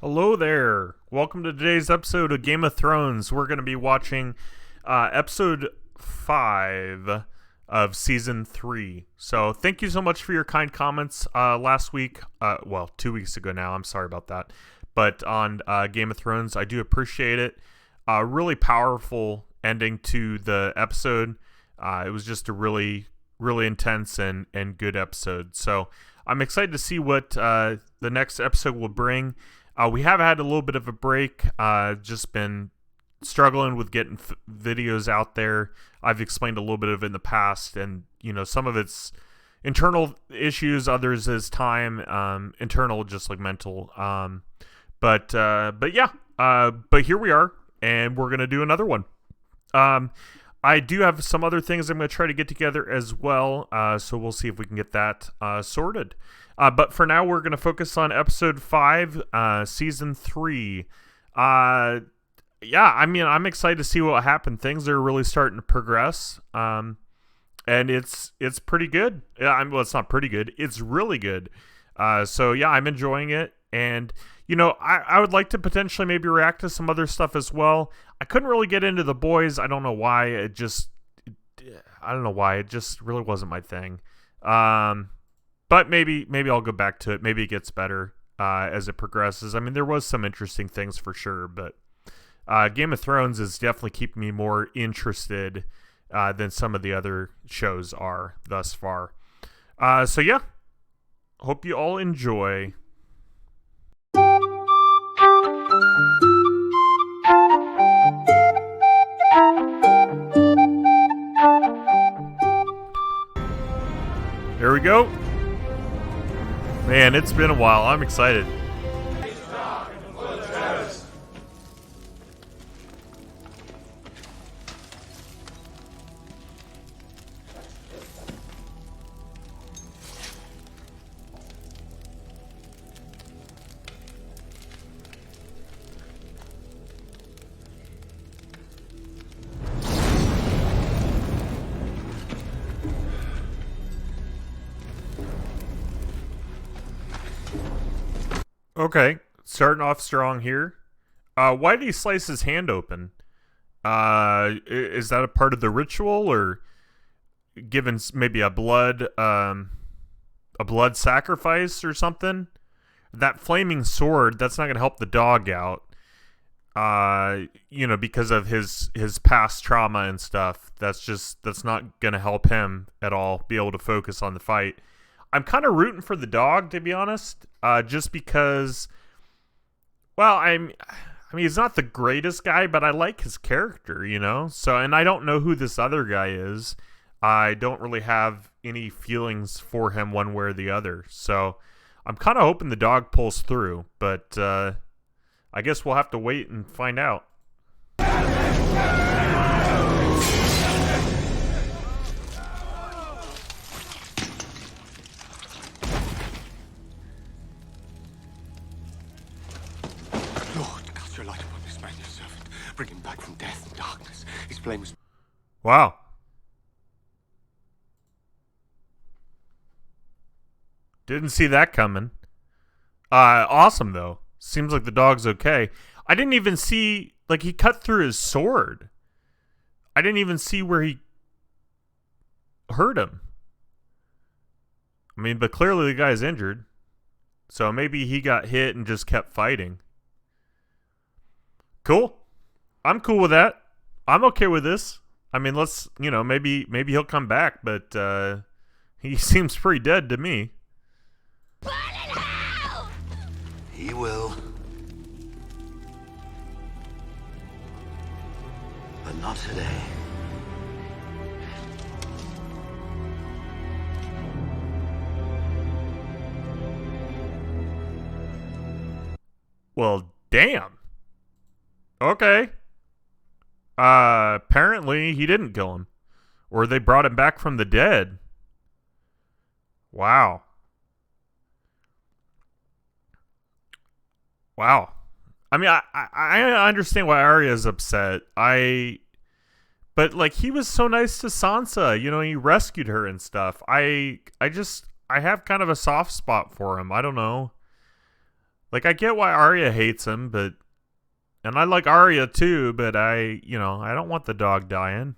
Hello there. Welcome to today's episode of Game of Thrones. We're going to be watching episode 5 of season 3. So thank you so much for your kind comments last week. 2 weeks ago now. I'm sorry about that. But on Game of Thrones, I do appreciate it. Really powerful ending to the episode. It was just a really, really intense and good episode. So I'm excited to see what the next episode will bring. We have had a little bit of a break. Just been struggling with getting videos out there. I've explained a little bit of it in the past, and some of it's internal issues, others is time, internal just like mental. But here we are, and we're gonna do another one. I do have some other things I'm going to try to get together as well, so we'll see if we can get that sorted. But for now, we're going to focus on episode 5, season 3. I'm excited to see what happened. Things are really starting to progress, and it's pretty good. It's not pretty good. It's really good. I'm enjoying it, and I would like to potentially maybe react to some other stuff as well. I couldn't really get into The Boys. I don't know why. It just really wasn't my thing. But maybe I'll go back to it. Maybe it gets better as it progresses. I mean, there was some interesting things for sure, but Game of Thrones is definitely keeping me more interested than some of the other shows are thus far. Hope you all enjoy. There we go. Man, it's been a while. I'm excited. Okay, starting off strong here. Why did he slice his hand open? Is that a part of the ritual, or given maybe a blood sacrifice or something? That flaming sword, that's not going to help the dog out. Because of his past trauma and stuff. That's not going to help him at all be able to focus on the fight. I'm kind of rooting for the dog, to be honest, just because, he's not the greatest guy, but I like his character, So, and I don't know who this other guy is. I don't really have any feelings for him one way or the other. So, I'm kind of hoping the dog pulls through, but I guess we'll have to wait and find out. Bring him back from death and darkness. His flame was... Wow. Didn't see that coming. Awesome, though. Seems like the dog's okay. I didn't even see... he cut through his sword. I didn't even see where he hurt him. I mean, but clearly the guy's injured. So maybe he got hit and just kept fighting. Cool. I'm cool with that. I'm okay with this. I mean, let's, maybe he'll come back, but he seems pretty dead to me. He will. But not today. Well, damn. Okay. Apparently he didn't kill him. Or they brought him back from the dead. Wow. Wow. I mean, I understand why Arya's upset. But he was so nice to Sansa. He rescued her and stuff. I have kind of a soft spot for him. I don't know. Like, I get why Arya hates him, and I like Arya too, but I don't want the dog dying.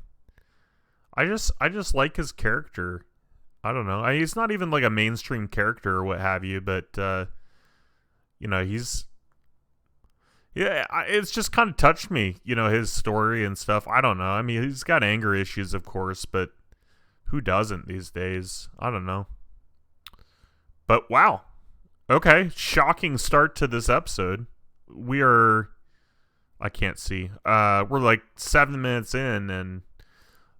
I just like his character. I don't know. He's not even like a mainstream character or what have you, but he's it's just kind of touched me, his story and stuff. I don't know. I mean, he's got anger issues, of course, but who doesn't these days? I don't know. But wow. Okay, shocking start to this episode. I can't see. We're like 7 minutes in and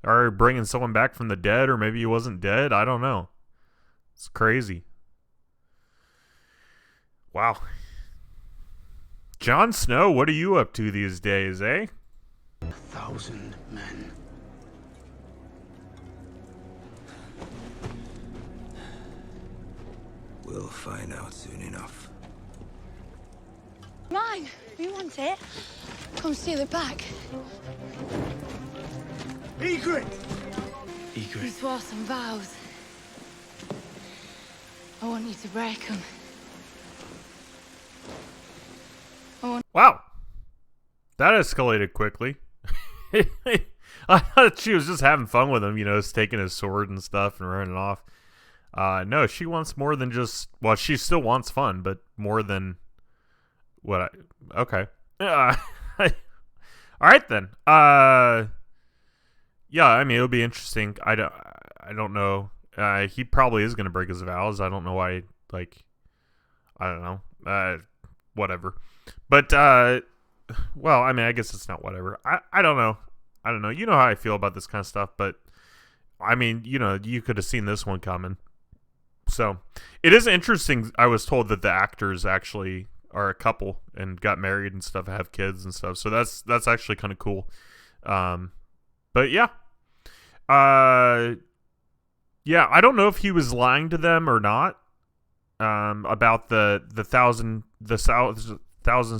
are bringing someone back from the dead, or maybe he wasn't dead. I don't know. It's crazy. Wow. Jon Snow, what are you up to these days, eh? 1,000 men. We'll find out soon enough. Mine. You want it? Come steal it back. Egret! You swore some vows. I want you to break them. Wow. That escalated quickly. I thought she was just having fun with him, just taking his sword and stuff and running off. No, she wants more than just... Well, she still wants fun, but more than... Okay. All right, then. Yeah, I mean, it'll be interesting. I don't know. He probably is going to break his vows. I don't know why, I don't know. Whatever. But, well, I mean, I guess it's not whatever. I don't know. I don't know. You know how I feel about this kind of stuff, but, I mean, you could have seen this one coming. So, it is interesting. I was told that the actors actually are a couple and got married and stuff, have kids and stuff. So, that's actually kind of cool. But, yeah. Yeah, I don't know if he was lying to them or not. About the 1,000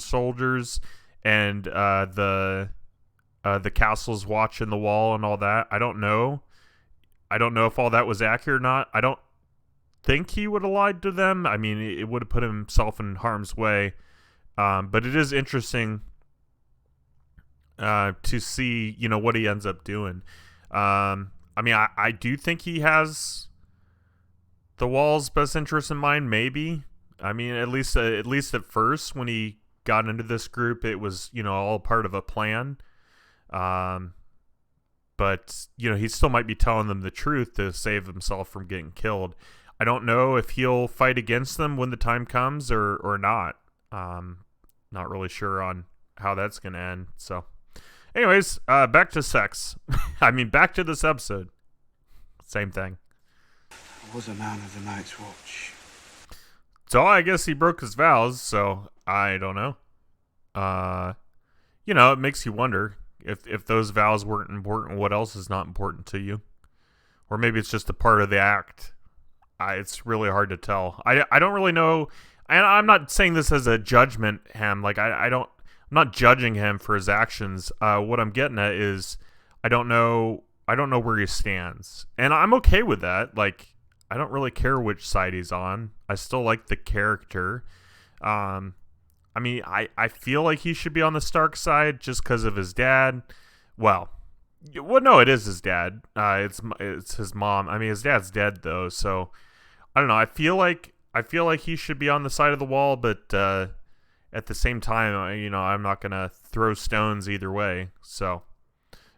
soldiers and the castle's watching the wall and all that. I don't know. I don't know if all that was accurate or not. I don't think he would have lied to them. I mean, it would have put himself in harm's way. But it is interesting to see, what he ends up doing. I mean, I do think he has the wall's best interest in mind, maybe. I mean, at least at first when he got into this group, it was, all part of a plan. But, he still might be telling them the truth to save himself from getting killed. I don't know if he'll fight against them when the time comes or not. Not really sure on how that's going to end. So, anyways, back to sex. I mean, back to this episode. Same thing. I was a man of the Night's Watch. So I guess he broke his vows, so I don't know. It makes you wonder if those vows weren't important, what else is not important to you? Or maybe it's just a part of the act. It's really hard to tell. I don't really know. And I'm not saying this as a judgment, Ham. Like, I'm not judging him for his actions. What I'm getting at is I don't know where he stands. And I'm okay with that. Like, I don't really care which side he's on. I still like the character. I mean, I feel like he should be on the Stark side just because of his dad. Well, no, it is his dad. It's his mom. I mean, his dad's dead though, so I don't know. I feel like he should be on the side of the wall, but at the same time, I'm not gonna throw stones either way. So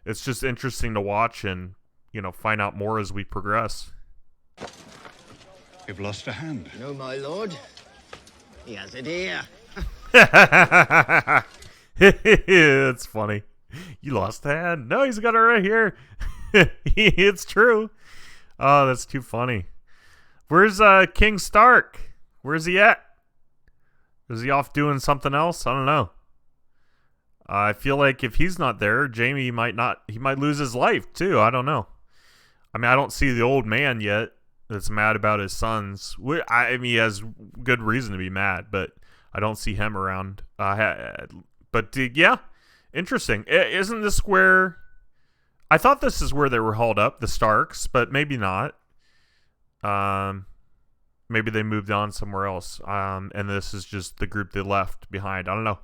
it's just interesting to watch and find out more as we progress. You've lost a hand. No, my lord. He has it here. It's funny. You lost a hand? No, he's got it right here. It's true. Oh, that's too funny. Where's King Stark? Where's he at? Is he off doing something else? I don't know. I feel like if he's not there, Jaime might lose his life too. I don't know. I mean, I don't see the old man yet that's mad about his sons. I mean, he has good reason to be mad, but I don't see him around. But yeah, interesting. Isn't this where... I thought this is where they were hauled up, the Starks, but maybe not. maybe they moved on somewhere else. And this is just the group they left behind. I don't know.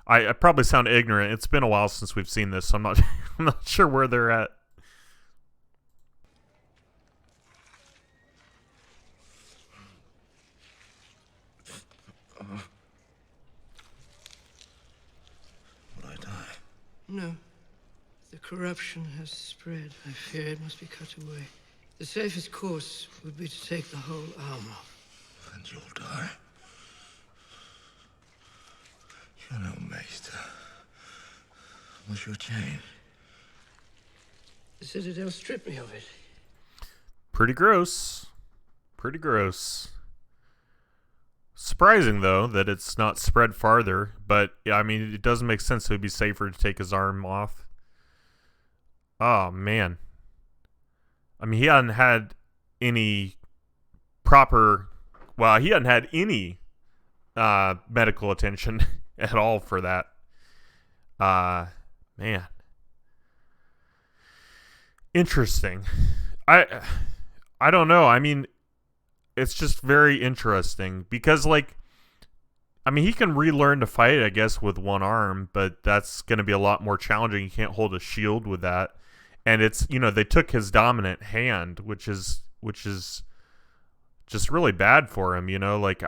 I probably sound ignorant. It's been a while since we've seen this, so I'm not I'm not sure where they're at. Would I die? No. The corruption has spread. I fear it must be cut away. The safest course would be to take the whole arm off. And you'll die. You know, Maester. What's your chain? The Citadel stripped me of it. Pretty gross. Pretty gross. Surprising, though, that it's not spread farther. But, yeah, I mean, it doesn't make sense. It would be safer to take his arm off. Oh, man. I mean, he hadn't had any proper... Well, he hadn't had any medical attention at all for that. Man. Interesting. I don't know. I mean, it's just very interesting because, like, I mean, he can relearn to fight, I guess, with one arm, but that's going to be a lot more challenging. You can't hold a shield with that. And it's, you know, they took his dominant hand, which is just really bad for him, you know, like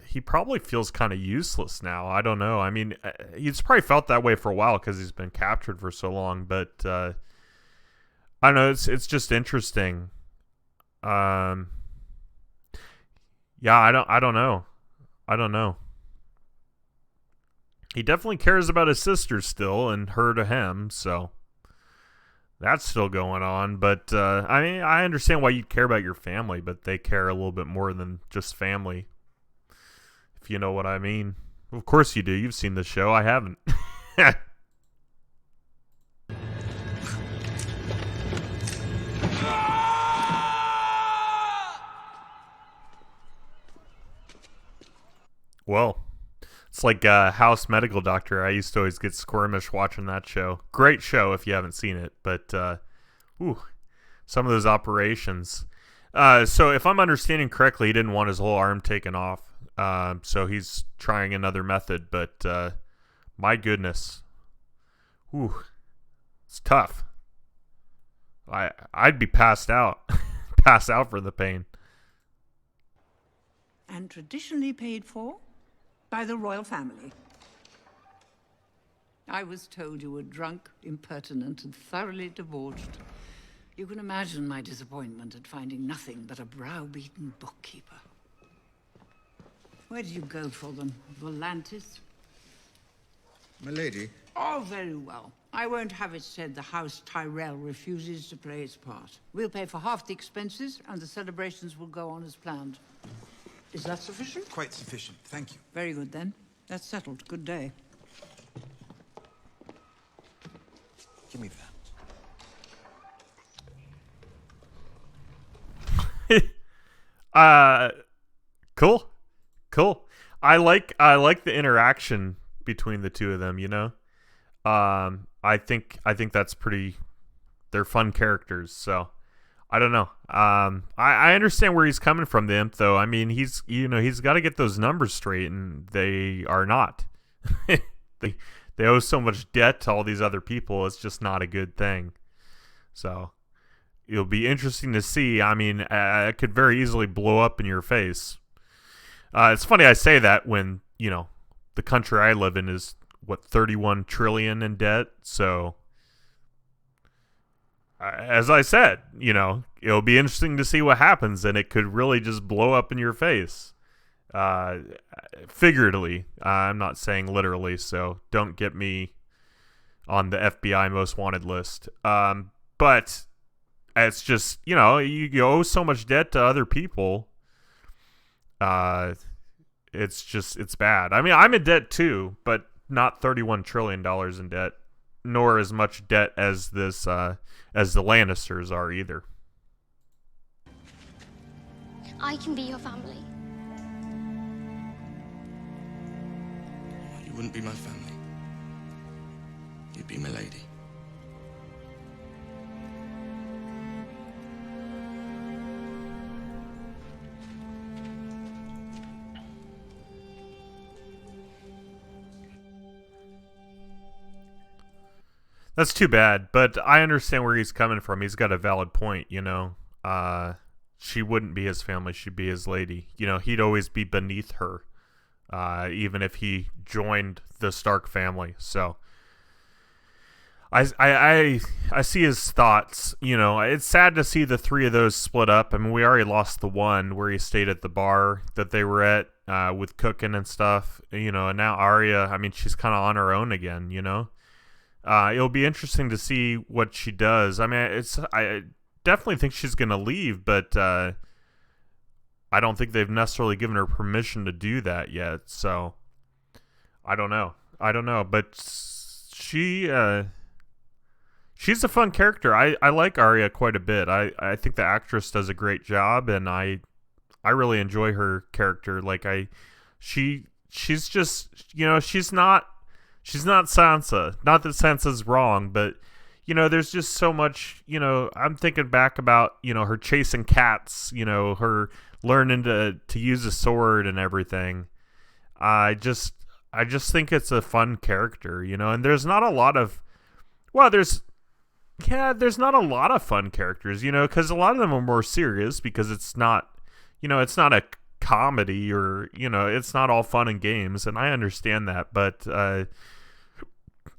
he probably feels kind of useless now. I don't know. I mean, he's probably felt that way for a while because he's been captured for so long, but I don't know. It's just interesting. Yeah, I don't know. I don't know. He definitely cares about his sister still and her to him, so that's still going on. But I mean, I understand why you'd care about your family, but they care a little bit more than just family, if you know what I mean. Of course you do. You've seen the show. I haven't. Well, it's like House Medical Doctor. I used to always get squirmish watching that show. Great show if you haven't seen it, but some of those operations. So if I'm understanding correctly, he didn't want his whole arm taken off. So he's trying another method, but my goodness. It's tough. I'd be passed out. Pass out for the pain. And traditionally paid for by the royal family. I was told you were drunk, impertinent, and thoroughly debauched. You can imagine my disappointment at finding nothing but a browbeaten bookkeeper. Where did you go for them? Volantis? My lady. Oh, very well. I won't have it said the House Tyrell refuses to play its part. We'll pay for half the expenses, and the celebrations will go on as planned. Is that sufficient? Quite sufficient, thank you. Very good, then. That's settled. Good day. Give me that. Cool. I like the interaction between the two of them, you know. I think that's pretty. They're fun characters, so I don't know. I understand where he's coming from, the imp, though. I mean, he's got to get those numbers straight, and they are not. They owe so much debt to all these other people. It's just not a good thing. So it'll be interesting to see. I mean, it could very easily blow up in your face. It's funny I say that when, you know, the country I live in is, what, 31 trillion in debt. So as I said, you know, it'll be interesting to see what happens, and it could really just blow up in your face. Figuratively, I'm not saying literally, so don't get me on the FBI most wanted list. But it's just, you know, you owe so much debt to other people. It's bad. I mean, I'm in debt too, but not $31 trillion in debt, nor as much debt as this, as the Lannisters are either. I can be your family. You wouldn't be my family. You'd be my lady. That's too bad, but I understand where he's coming from. He's got a valid point, you know. She wouldn't be his family, she'd be his lady. You know, he'd always be beneath her, even if he joined the Stark family. So I see his thoughts. You know, it's sad to see the three of those split up. I mean, we already lost the one where he stayed at the bar that they were at with cooking and stuff. You know, and now Arya, I mean, she's kind of on her own again, you know. It'll be interesting to see what she does. I mean, I definitely think she's going to leave, but I don't think they've necessarily given her permission to do that yet. So I don't know. But she's a fun character. I like Arya quite a bit. I think the actress does a great job, and I really enjoy her character. Like she's just, you know, she's not Sansa. Not that Sansa's wrong, but you know, there's just so much, you know, I'm thinking back about, you know, her chasing cats, you know, her learning to use a sword and everything. I just think it's a fun character, you know, and there's not a lot of, well, there's not a lot of fun characters, you know, because a lot of them are more serious because it's not, you know, it's not a comedy or, you know, it's not all fun and games, and I understand that, but,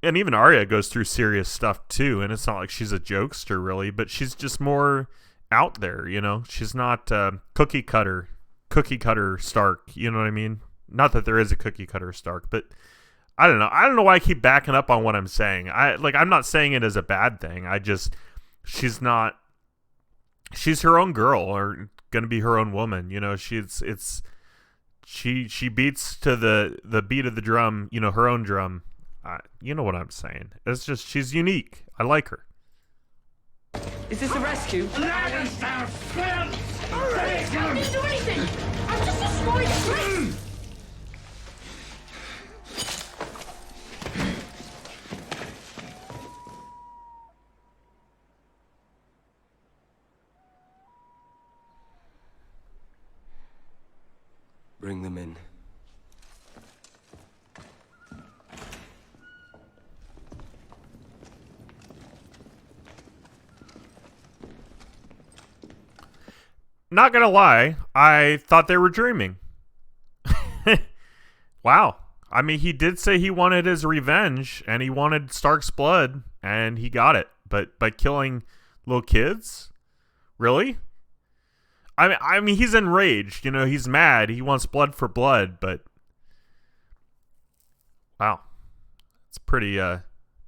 and even Arya goes through serious stuff too, and it's not like she's a jokester really, but she's just more out there, you know. She's not cookie cutter Stark, you know what I mean? Not that there is a cookie cutter Stark, but I don't know why I keep backing up on what I'm saying. I'm not saying it as a bad thing. She's her own girl, or gonna be her own woman, you know. She beats to the beat of the drum, you know, her own drum. You know what I'm saying. It's just, she's unique. I like her. Is this a rescue? Lannister, I didn't do anything! I'm just a small priest! Bring them in. Not gonna lie, I thought they were dreaming. Wow. I mean, he did say he wanted his revenge, and he wanted Stark's blood, and he got it. But by killing little kids? Really? I mean, he's enraged. You know, he's mad. He wants blood for blood, but wow, it's pretty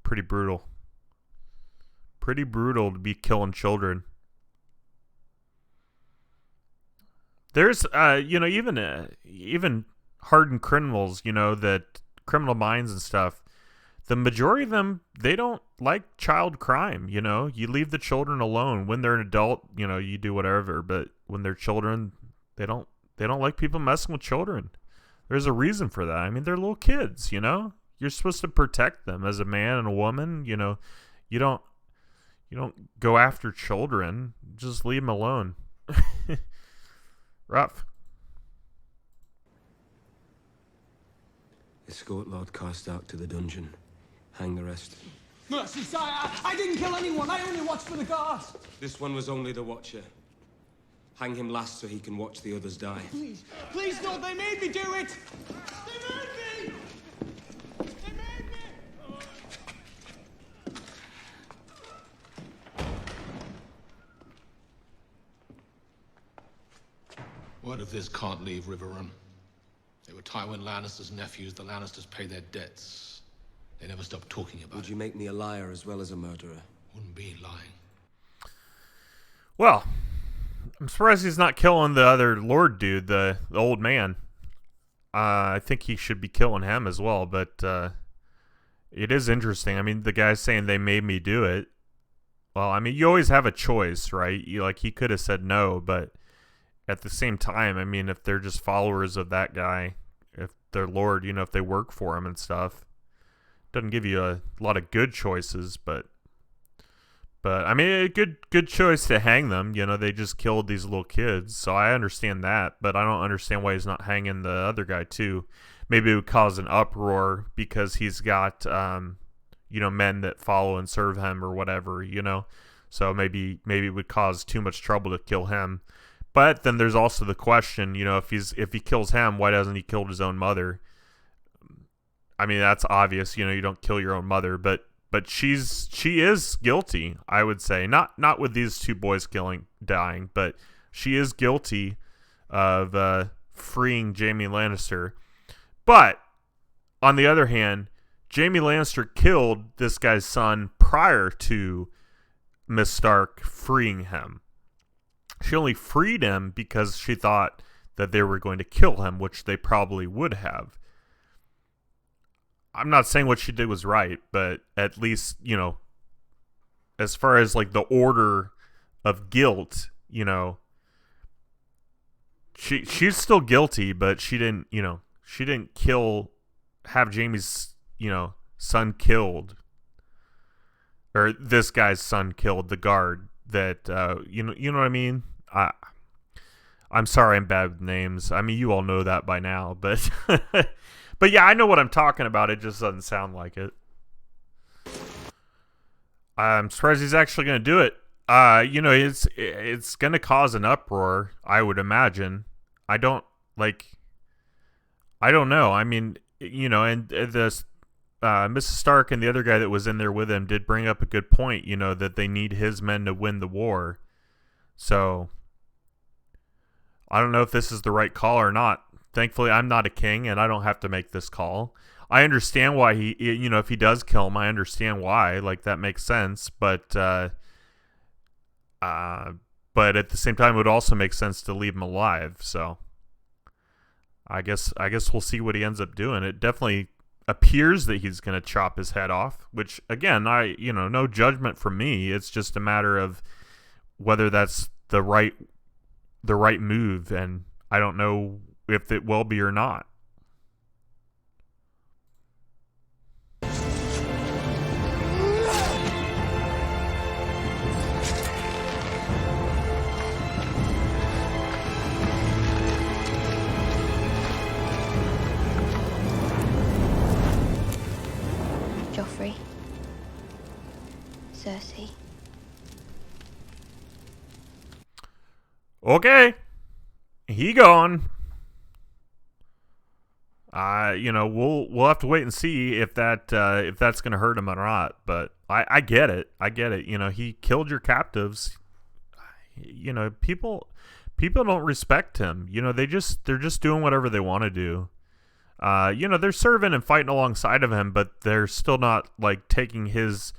brutal. Pretty brutal to be killing children. There's, you know, even hardened criminals, you know, that criminal minds and stuff. The majority of them, they don't like child crime. You know, you leave the children alone. When they're an adult, you know, you do whatever. But when they're children, they don't like people messing with children. There's a reason for that. I mean, they're little kids. You know, you're supposed to protect them as a man and a woman. You know, you don't go after children. Just leave them alone. Rough. Escort Lord Karstark to the dungeon. Hang the rest. Mercy, sire! I didn't kill anyone! I only watched for the guards! This one was only the Watcher. Hang him last so he can watch the others die. Please! Please, Lord! They made me do it! They made me! They made me! Word of this can't leave Riverrun. They were Tywin Lannister's nephews. The Lannisters pay their debts. They never stop talking about it. Would you make me a liar as well as a murderer? Wouldn't be lying. Well, I'm surprised he's not killing the other Lord dude, the old man. I think he should be killing him as well, but it is interesting. I mean, the guy's saying they made me do it. Well, I mean, you always have a choice, right? He could have said no, but at the same time, I mean, if they're just followers of that guy, if they're Lord, you know, if they work for him and stuff, doesn't give you a lot of good choices, but I mean, a good choice to hang them. You know, they just killed these little kids, so I understand that, but I don't understand why he's not hanging the other guy too. Maybe it would cause an uproar because he's got, men that follow and serve him or whatever, So maybe it would cause too much trouble to kill him. But then there's also the question, if he kills him, why doesn't he kill his own mother? I mean, that's obvious, you don't kill your own mother, but she is guilty, I would say. Not with these two boys dying, but she is guilty of freeing Jaime Lannister. But on the other hand, Jaime Lannister killed this guy's son prior to Miss Stark freeing him. She only freed him because she thought that they were going to kill him, which they probably would have. I'm not saying what she did was right, but at least, as far as like the order of guilt, she's still guilty, but she didn't have Jaime's, son killed, or this guy's son killed, the guard that, you know what I mean? I'm sorry, I'm bad with names. I mean, you all know that by now, but but yeah, I know what I'm talking about. It just doesn't sound like it. I'm surprised he's actually going to do it. It's going to cause an uproar, I would imagine. I don't know. I mean, and this Mrs. Stark and the other guy that was in there with him did bring up a good point, that they need his men to win the war. So I don't know if this is the right call or not. Thankfully, I'm not a king and I don't have to make this call. I understand why if he does kill him, I understand why. Like, that makes sense. But at the same time, it would also make sense to leave him alive. So I guess we'll see what he ends up doing. It definitely appears that he's going to chop his head off, which, again, no judgment from me. It's just a matter of whether that's the right move, and I don't know if it will be or not. Joffrey. Cersei. Okay. He gone. We'll have to wait and see if that's going to hurt him or not. But I get it. He killed your captives. People don't respect him. They're just doing whatever they want to do. They're serving and fighting alongside of him, but they're still not like taking his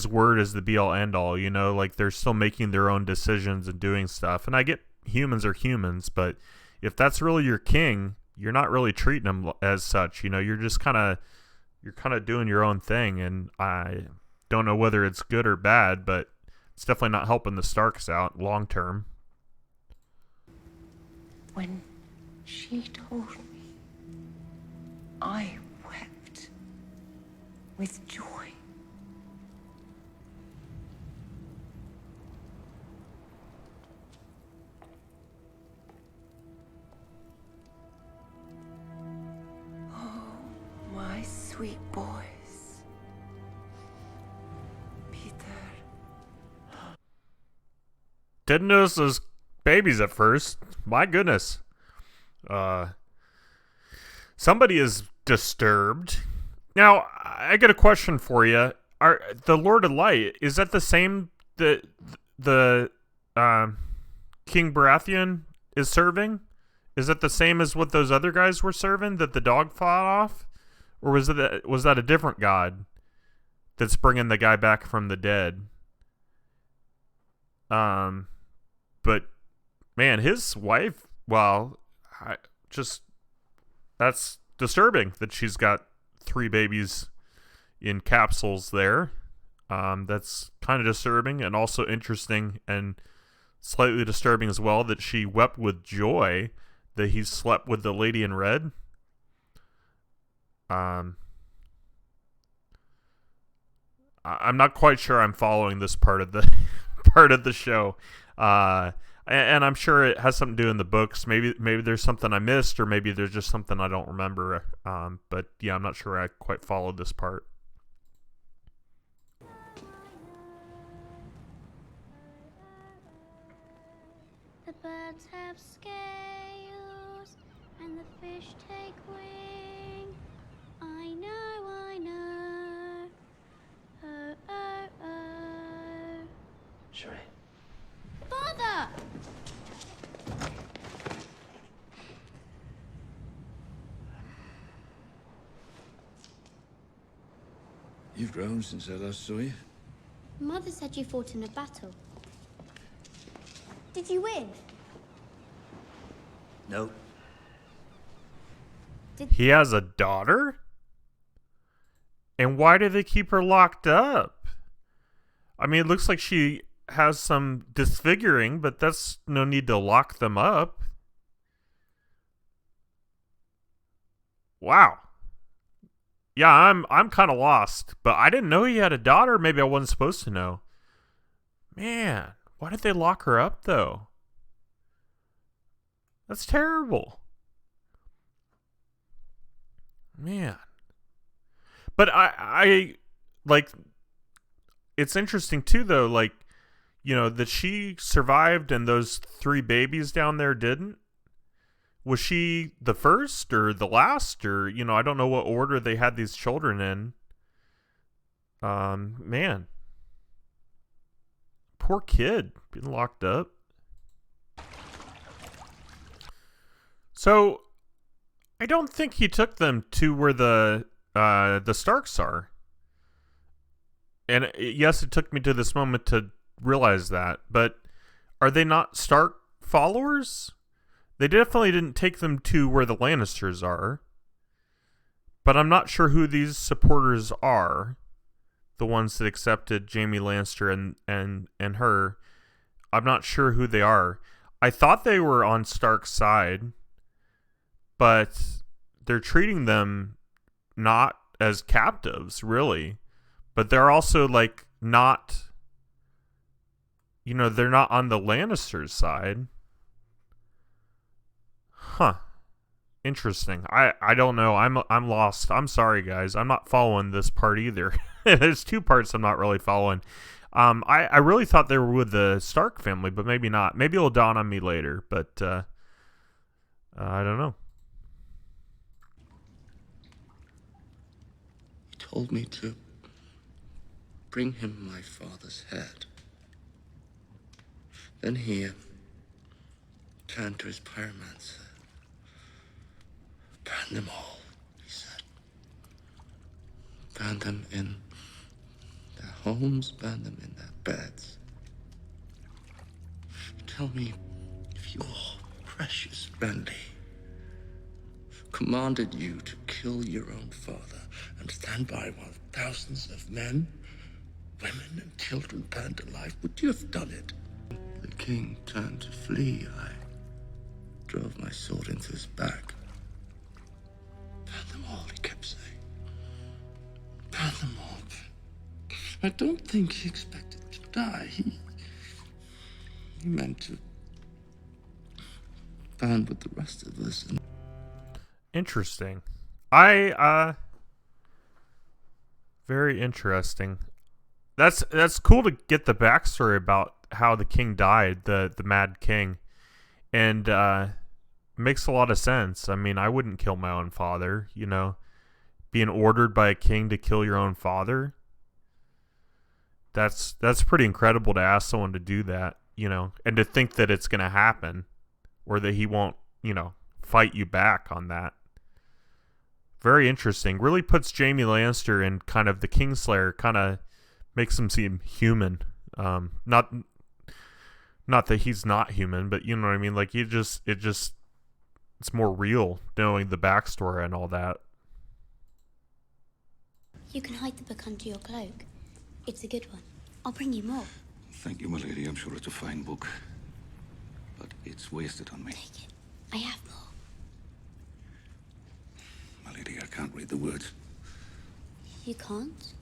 word as the be all end all. Like, they're still making their own decisions and doing stuff. And I get humans are humans, but if that's really your king, you're not really treating him as such. You're just kind of doing your own thing, and I don't know whether it's good or bad, but it's definitely not helping the Starks out long term. When she told me, I wept with joy. My sweet boys. Peter. Didn't notice those babies at first. My goodness. Somebody is disturbed. Now, I got a question for you. The Lord of Light, is that the same that the King Baratheon is serving? Is that the same as what those other guys were serving that the dog fought off? Or was that a different god that's bringing the guy back from the dead? But man, his wife, that's disturbing that she's got 3 babies in capsules there. That's kind of disturbing, and also interesting and slightly disturbing as well that she wept with joy that he slept with the lady in red. I'm not quite sure I'm following this part of the show, and I'm sure it has something to do in the books. Maybe there's something I missed, or maybe there's just something I don't remember. But yeah, I'm not sure I quite followed this part. birds have scales, and the fish take wing. I know. Oh, oh, oh. Sherry. Father! You've grown since I last saw you. Mother said you fought in a battle. Did you win? No. He has a daughter? And why do they keep her locked up? I mean, it looks like she has some disfiguring, but that's no need to lock them up. Wow. Yeah, I'm kind of lost, but I didn't know he had a daughter. Maybe I wasn't supposed to know. Man, why did they lock her up though? That's terrible. Man. But I like, it's interesting too though, like, you know, that she survived and those 3 babies down there didn't. Was she the first or the last, or, you know, I don't know what order they had these children in. Man. Poor kid being locked up. So, I don't think he took them to where the Starks are. And yes, it took me to this moment to realize that, but are they not Stark followers? They definitely didn't take them to where the Lannisters are. But I'm not sure who these supporters are. The ones that accepted Jaime Lannister and her. I'm not sure who they are. I thought they were on Stark's side. But they're treating them not as captives, really. But they're also, like, not... You know, they're not on the Lannisters' side. Huh. Interesting. I don't know. I'm lost. I'm sorry, guys. I'm not following this part either. There's 2 parts I'm not really following. I really thought they were with the Stark family, but maybe not. Maybe it'll dawn on me later, but I don't know. He told me to bring him my father's head. Then he turned to his pyromancer. Burn them all, he said. Burn them in their homes, burn them in their beds. Tell me if your precious Renly commanded you to kill your own father and stand by while thousands of men, women, and children burned alive, would you have done it? The king turned to flee. I drove my sword into his back. Burn them all, he kept saying. Burn them all. I don't think he expected to die. He meant to burn with the rest of us. And Interesting. Very interesting. That's cool to get the backstory about how the king died, the Mad King. And makes a lot of sense. I mean, I wouldn't kill my own father, you know. Being ordered by a king to kill your own father. That's pretty incredible to ask someone to do that, you know, and to think that it's going to happen or that he won't, you know, fight you back on that. Very interesting. Really puts Jaime Lannister in kind of the Kingslayer, kind of makes him seem human. Not that he's not human, but you know what I mean? Like it's more real knowing the backstory and all that. You can hide the book under your cloak. It's a good one. I'll bring you more. Thank you, my lady. I'm sure it's a fine book. But it's wasted on me. Take it. I have more. My lady, I can't read the words. You can't?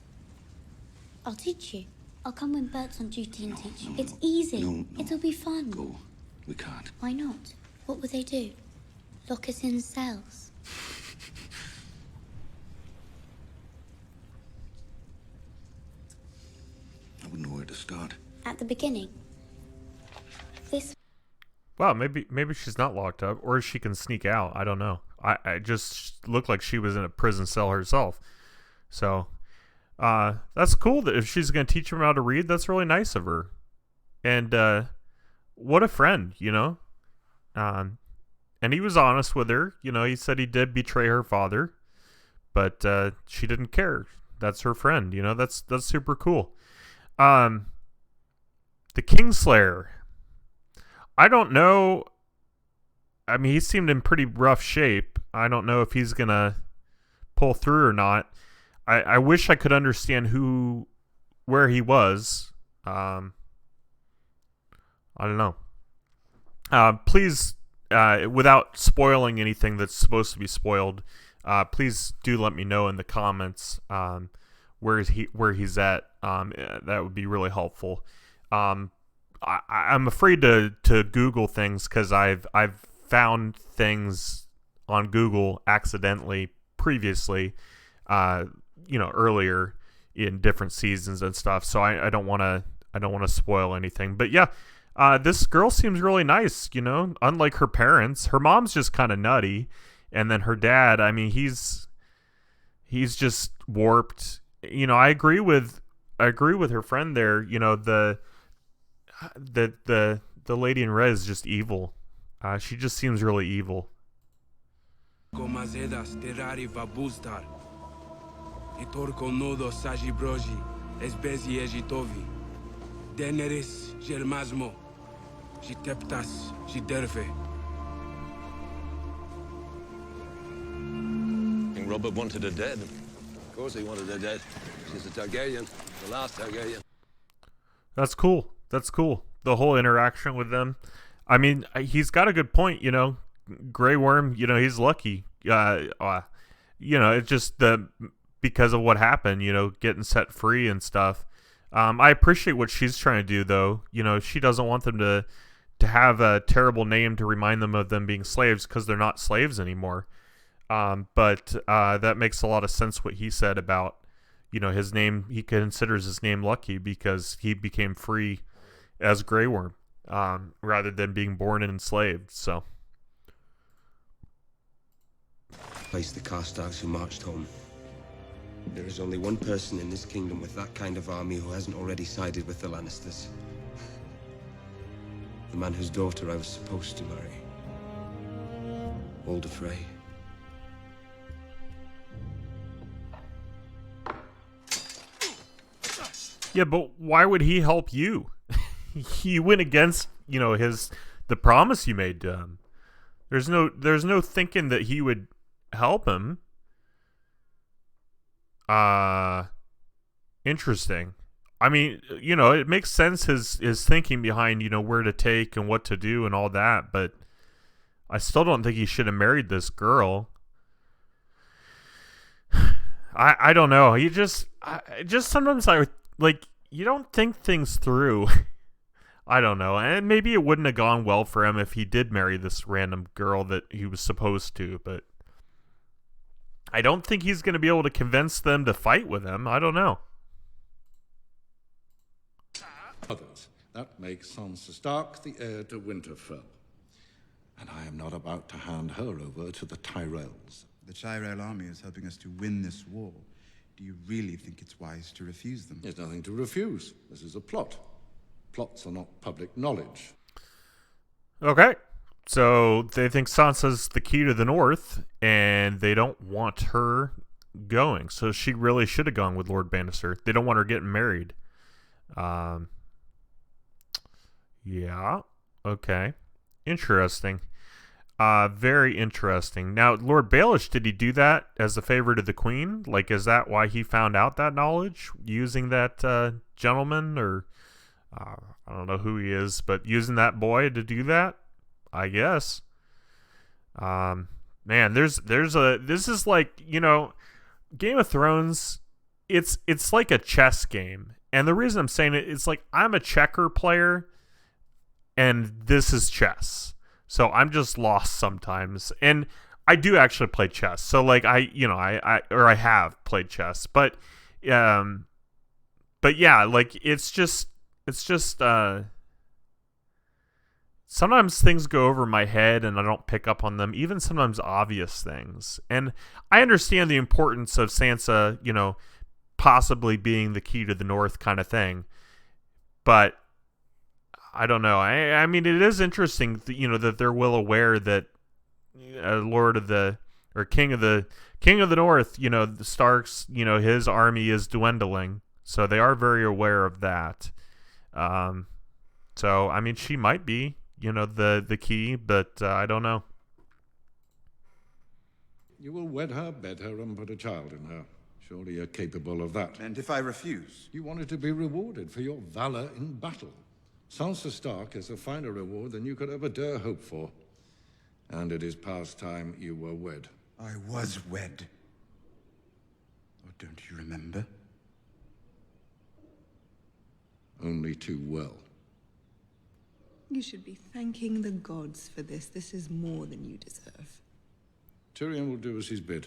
I'll teach you. I'll come when Bert's on duty and teach you. It's no. easy. No. It'll be fun. Go. We can't. Why not? What would they do? Lock us in cells? I wouldn't know where to start. At the beginning. This. Well, maybe she's not locked up, or she can sneak out. I don't know. I just looked like she was in a prison cell herself. So, that's cool that if she's going to teach him how to read, that's really nice of her. And, what a friend, you know? And he was honest with her. You know, he said he did betray her father, but, she didn't care. That's her friend, you know? That's super cool. The Kingslayer. I don't know. I mean, he seemed in pretty rough shape. I don't know if he's going to pull through or not. I wish I could understand where he was. I don't know. Please, without spoiling anything that's supposed to be spoiled, please do let me know in the comments where he's at. That would be really helpful. I'm afraid to Google things because I've found things on Google accidentally previously, earlier in different seasons and stuff. So I don't want to spoil anything. But yeah, this girl seems really nice. You know, unlike her parents, her mom's just kind of nutty, and then her dad. I mean, he's just warped. You know, I agree with her friend there. You know, the lady in red is just evil. She just seems really evil. King Robert wanted her dead. Of course he wanted her dead. She's a Targaryen, the last Targaryen. That's cool. The whole interaction with them. I mean, he's got a good point, you know. Grey Worm, you know, he's lucky. You know, it's just because of what happened, you know, getting set free and stuff. I appreciate what she's trying to do, though. You know, she doesn't want them to have a terrible name to remind them of them being slaves because they're not slaves anymore. But that makes a lot of sense what he said about, you know, his name. He considers his name lucky because he became free as Grey Worm rather than being born and enslaved. So. Place the Karstars who marched home. There is only one person in this kingdom with that kind of army who hasn't already sided with the Lannisters. The man whose daughter I was supposed to marry. Walder Frey. Yeah, but why would he help you? You went against, you know, the promise you made to him. There's no thinking that he would help him. Interesting. I mean, you know, it makes sense his thinking behind, you know, where to take and what to do and all that, but I still don't think he should have married this girl. I don't know. Just sometimes you don't think things through. I don't know. And maybe it wouldn't have gone well for him if he did marry this random girl that he was supposed to, but I don't think he's going to be able to convince them to fight with him. I don't know. Others. That makes Sansa Stark the heir to Winterfell. And I am not about to hand her over to the Tyrells. The Tyrell army is helping us to win this war. Do you really think it's wise to refuse them? There's nothing to refuse. This is a plot. Plots are not public knowledge. Okay. So they think Sansa's the key to the North, and they don't want her going. So she really should have gone with Lord Bannister. They don't want her getting married. Yeah. Okay. Interesting. Very interesting. Now, Lord Baelish, did he do that as a favor to the Queen? Like, is that why he found out that knowledge? Using that gentleman, or I don't know who he is, but using that boy to do that? I guess. Man, this is like, you know, Game of Thrones, it's like a chess game. And the reason I'm saying it's like I'm a checker player and this is chess. So I'm just lost sometimes. And I do actually play chess. So like I have played chess, but yeah, like it's just sometimes things go over my head and I don't pick up on them, even sometimes obvious things. And I understand the importance of Sansa, you know, possibly being the key to the North kind of thing. But I don't know. I mean, it is interesting, you know, that they're well aware that Lord of the, or King of the North, you know, the Starks, you know, his army is dwindling. So they are very aware of that. So, I mean, she might be, you know, the key, but I don't know. You will wed her, bed her, and put a child in her. Surely you're capable of that. And if I refuse? You wanted to be rewarded for your valor in battle. Sansa Stark is a finer reward than you could ever dare hope for. And it is past time you were wed. I was wed. Or don't you remember? Only too well. You should be thanking the gods for this. This is more than you deserve. Tyrion will do as he's bid.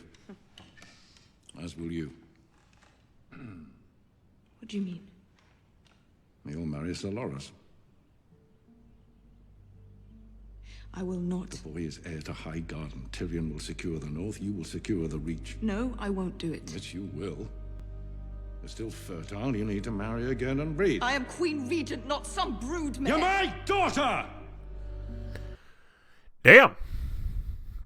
As will you. What do you mean? You'll marry Sir Loras. I will not. The boy is heir to High Garden. Tyrion will secure the North. You will secure the Reach. No, I won't do it. Yes, you will. You're still fertile. You need to marry again and breed. I am Queen Regent, not some brood mare. You're my daughter! Damn.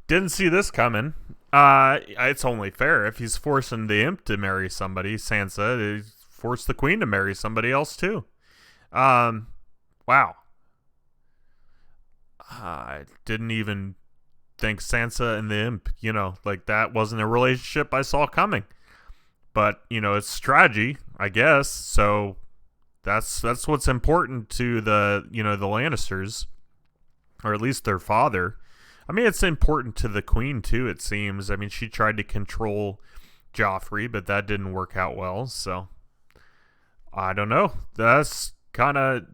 Didn't see this coming. It's only fair if he's forcing the imp to marry somebody, Sansa, he's forced the queen to marry somebody else too. Wow. I didn't even think Sansa and the imp, you know, like that wasn't a relationship I saw coming. But, you know, it's strategy, I guess. So that's what's important to the, you know, the Lannisters, or at least their father. I mean, it's important to the queen too, it seems. I mean, she tried to control Joffrey, but that didn't work out well. So I don't know. That's kind of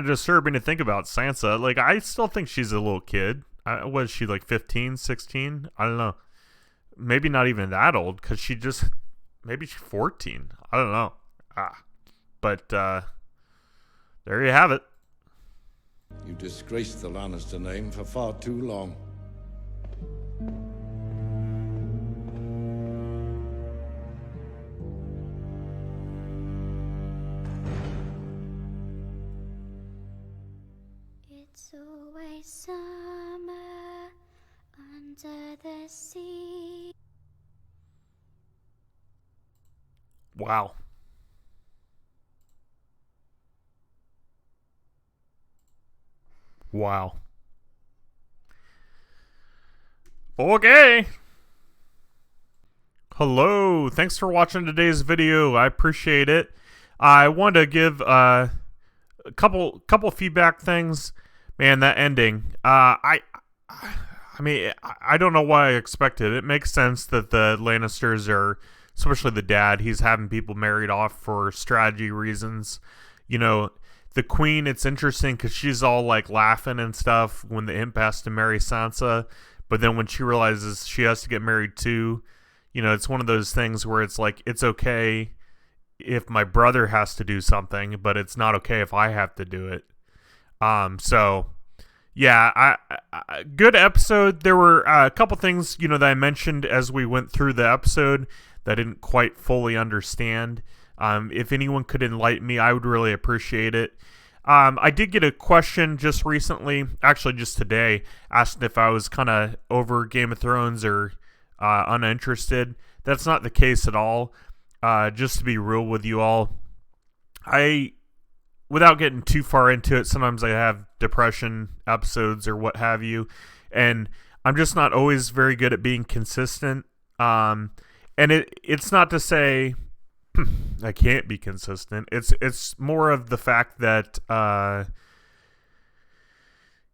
disturbing to think about. Sansa, like, I still think she's a little kid. Was she like 15, 16? I don't know. Maybe not even that old, because maybe she's 14. I don't know. But there you have it. You disgraced the Lannister name for far too long. It's always summer under the sea. Wow. Wow. Okay. Hello. Thanks for watching today's video. I appreciate it. I wanted to give a couple feedback things. Man, that ending. I mean, I don't know why I expected it. It makes sense that the Lannisters are, especially the dad, he's having people married off for strategy reasons. You know, the queen, it's interesting because she's all like laughing and stuff when the imp has to marry Sansa. But then when she realizes she has to get married too, you know, it's one of those things where it's like, it's okay if my brother has to do something, but it's not okay if I have to do it. So yeah, I good episode. There were a couple things, you know, that I mentioned as we went through the episode that I didn't quite fully understand. If anyone could enlighten me, I would really appreciate it. I did get a question just recently, actually just today, asked if I was kind of over Game of Thrones or uninterested. That's not the case at all. Just to be real with you all, without getting too far into it, sometimes I have depression episodes or what have you, and I'm just not always very good at being consistent. And it's not to say I can't be consistent. It's more of the fact that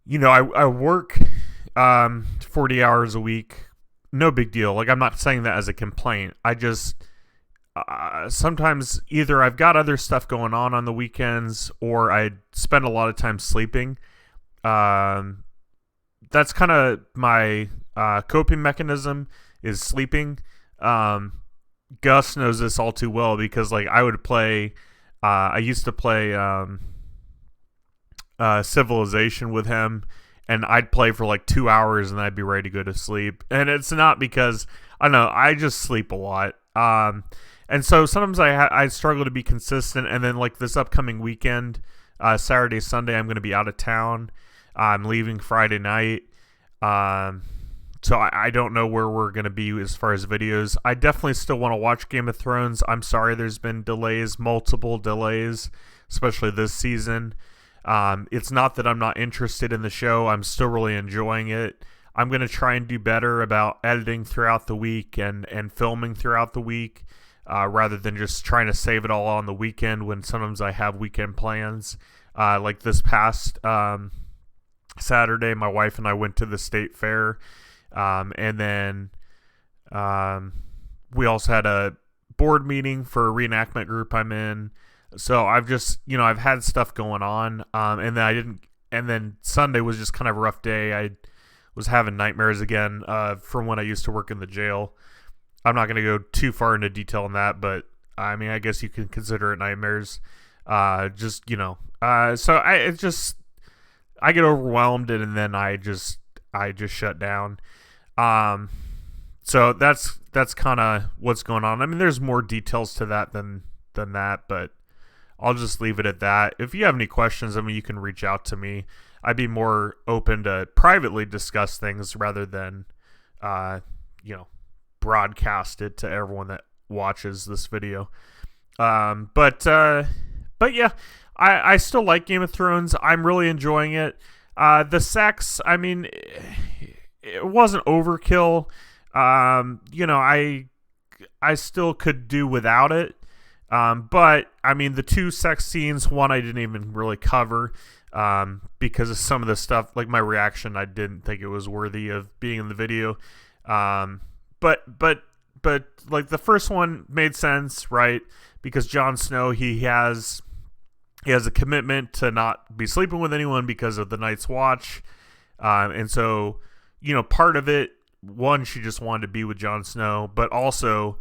you know, I work 40 hours a week. No big deal. Like, I'm not saying that as a complaint. I just sometimes either I've got other stuff going on the weekends, or I spend a lot of time sleeping. That's kind of my coping mechanism, is sleeping. Gus knows this all too well because, like, I would play I used to play Civilization with him, and I'd play for like 2 hours and I'd be ready to go to sleep. And it's not because, I don't know, I just sleep a lot. And so sometimes I struggle to be consistent. And then like this upcoming weekend, Saturday, Sunday, I'm going to be out of town. I'm leaving Friday night. So I don't know where we're going to be as far as videos. I definitely still want to watch Game of Thrones. I'm sorry there's been delays, multiple delays, especially this season. It's not that I'm not interested in the show. I'm still really enjoying it. I'm going to try and do better about editing throughout the week and filming throughout the week, rather than just trying to save it all on the weekend when sometimes I have weekend plans. Like this past Saturday, my wife and I went to the state fair. And then we also had a board meeting for a reenactment group I'm in. So I've just, I've had stuff going on. And then Sunday was just kind of a rough day. I was having nightmares again, from when I used to work in the jail. I'm not going to go too far into detail on that, but I mean, I guess you can consider it nightmares. So I get overwhelmed and then I just shut down. So that's kind of what's going on. I mean, there's more details to that than that, but I'll just leave it at that. If you have any questions, I mean, you can reach out to me. I'd be more open to privately discuss things rather than, broadcast it to everyone that watches this video. But yeah, I still like Game of Thrones. I'm really enjoying it. The sex, I mean, it wasn't overkill. I still could do without it. But I mean, the 2 sex scenes, one I didn't even really cover, because of some of the stuff, like my reaction, I didn't think it was worthy of being in the video. But like the first one made sense, right? Because Jon Snow, he has a commitment to not be sleeping with anyone because of the Night's Watch. And so, part of it, one, she just wanted to be with Jon Snow, but also,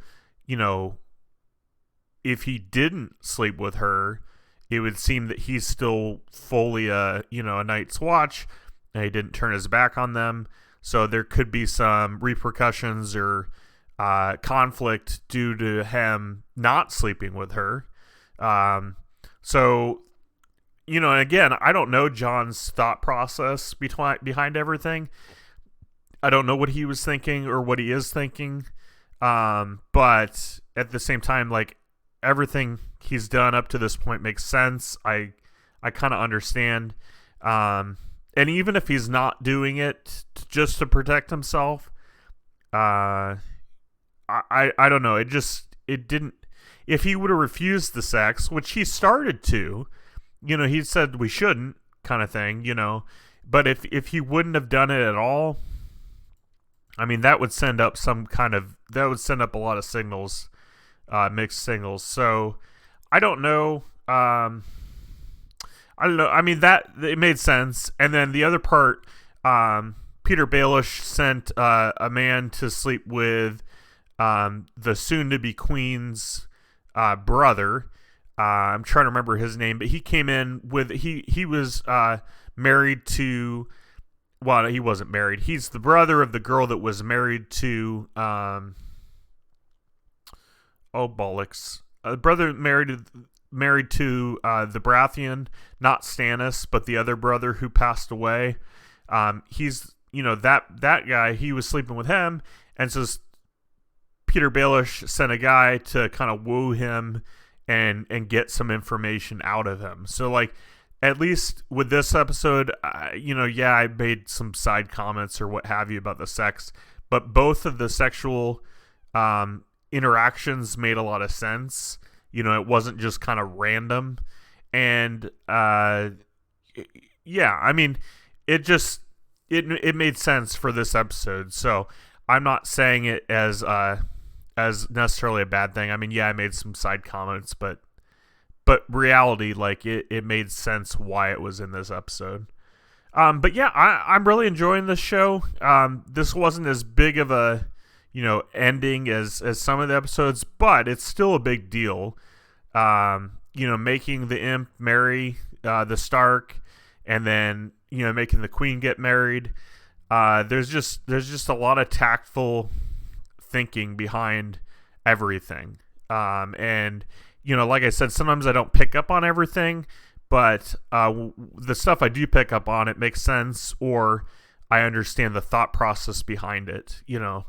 if he didn't sleep with her, it would seem that he's still fully a Night's Watch, and he didn't turn his back on them. So there could be some repercussions or conflict due to him not sleeping with her. So, again, I don't know Jon's thought process behind everything. I don't know what he was thinking or what he is thinking. But at the same time, like, everything he's done up to this point makes sense. I kind of understand. And even if he's not doing it just to protect himself, I don't know. It didn't. If he would have refused the sex, which he started to, he said we shouldn't, kind of thing, But if he wouldn't have done it at all, I mean, that would send up a lot of signals, mixed signals. So I don't know. I don't know. I mean, it made sense. And then the other part, Peter Baelish sent a man to sleep with the soon-to-be queen's brother. I'm trying to remember his name, but he came in with he was married to. Well, he wasn't married. He's the brother of the girl that was married to. Oh bollocks! Brother married to the Baratheon, not Stannis, but the other brother who passed away. He's that guy. He was sleeping with him, and so Peter Baelish sent a guy to kind of woo him and get some information out of him. So like, at least with this episode, I made some side comments or what have you about the sex, but both of the sexual interactions made a lot of sense. It wasn't just kind of random. And I mean, it made sense for this episode. So I'm not saying it as necessarily a bad thing. I mean, yeah, I made some side comments, but reality, like it made sense why it was in this episode. But yeah, I'm really enjoying this show. This wasn't as big of a, ending as some of the episodes, but it's still a big deal. Making the imp marry the Stark and then, you know, making the queen get married. There's just a lot of tactful thinking behind everything. And, you know, like I said, sometimes I don't pick up on everything, but the stuff I do pick up on, it makes sense, or I understand the thought process behind it, you know.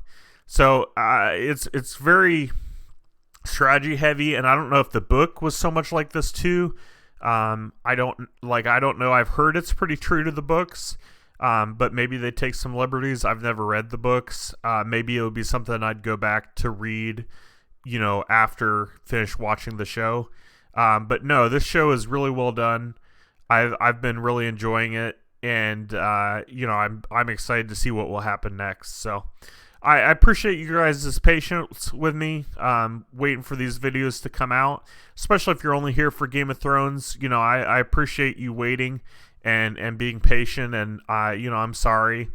So it's very strategy heavy, and I don't know if the book was so much like this too. I don't know. I've heard it's pretty true to the books, but maybe they take some liberties. I've never read the books. Maybe it would be something I'd go back to read, you know, after finish watching the show. But no, this show is really well done. I've been really enjoying it, and you know, I'm excited to see what will happen next. So I appreciate you guys' patience with me, waiting for these videos to come out, especially if you're only here for Game of Thrones. You know, I appreciate you waiting and being patient, and you know, I'm sorry.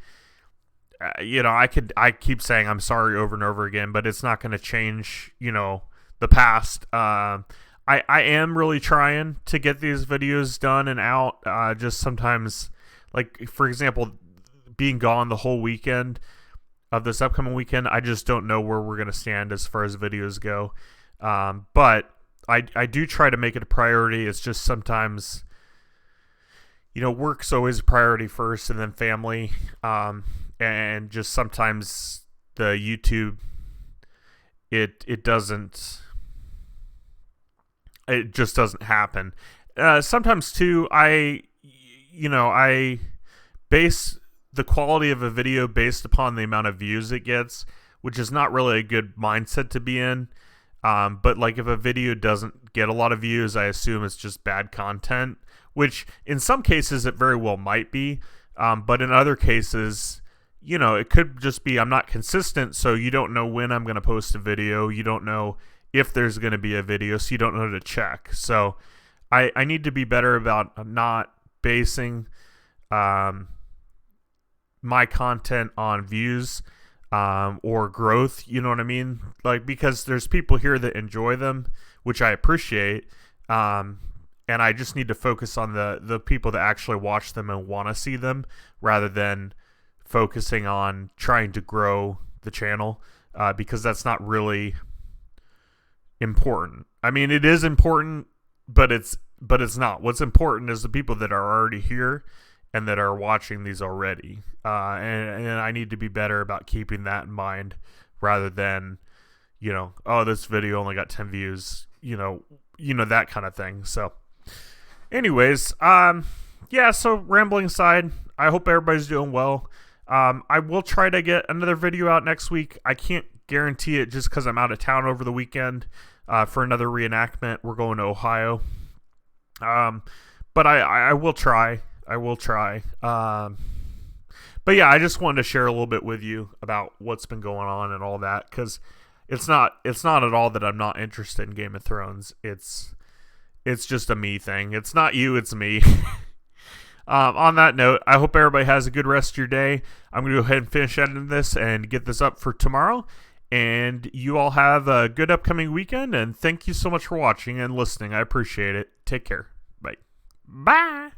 You know, I keep saying I'm sorry over and over again, but it's not going to change, you know, the past. I am really trying to get these videos done and out. Just sometimes, like, for example, being gone the whole weekend of this upcoming weekend, I just don't know where we're going to stand as far as videos go. But I do try to make it a priority. It's just sometimes, you know, work's always a priority first, and then family. And just sometimes the YouTube, it just doesn't happen. Sometimes too, I base the quality of a video based upon the amount of views it gets, which is not really a good mindset to be in. But like, if a video doesn't get a lot of views, I assume it's just bad content, which in some cases it very well might be. But in other cases, you know, it could just be I'm not consistent, so you don't know when I'm going to post a video. You don't know if there's going to be a video, so you don't know to check. So I need to be better about not basing my content on views or growth, you know what I mean? Like, because there's people here that enjoy them, which I appreciate, and I just need to focus on the people that actually watch them and want to see them, rather than focusing on trying to grow the channel, because that's not really important. I mean, it is important, but it's not. What's important is the people that are already here and that are watching these already. And I need to be better about keeping that in mind, rather than, you know, oh, this video only got 10 views, you know, that kind of thing. So anyways, yeah, so rambling aside, I hope everybody's doing well. I will try to get another video out next week. I can't guarantee it just because I'm out of town over the weekend for another reenactment. We're going to Ohio. But I will try. I will try. But yeah, I just wanted to share a little bit with you about what's been going on and all that, because it's not at all that I'm not interested in Game of Thrones. It's just a me thing. It's not you, it's me. On that note, I hope everybody has a good rest of your day. I'm going to go ahead and finish editing this and get this up for tomorrow. And you all have a good upcoming weekend. And thank you so much for watching and listening. I appreciate it. Take care. Bye. Bye.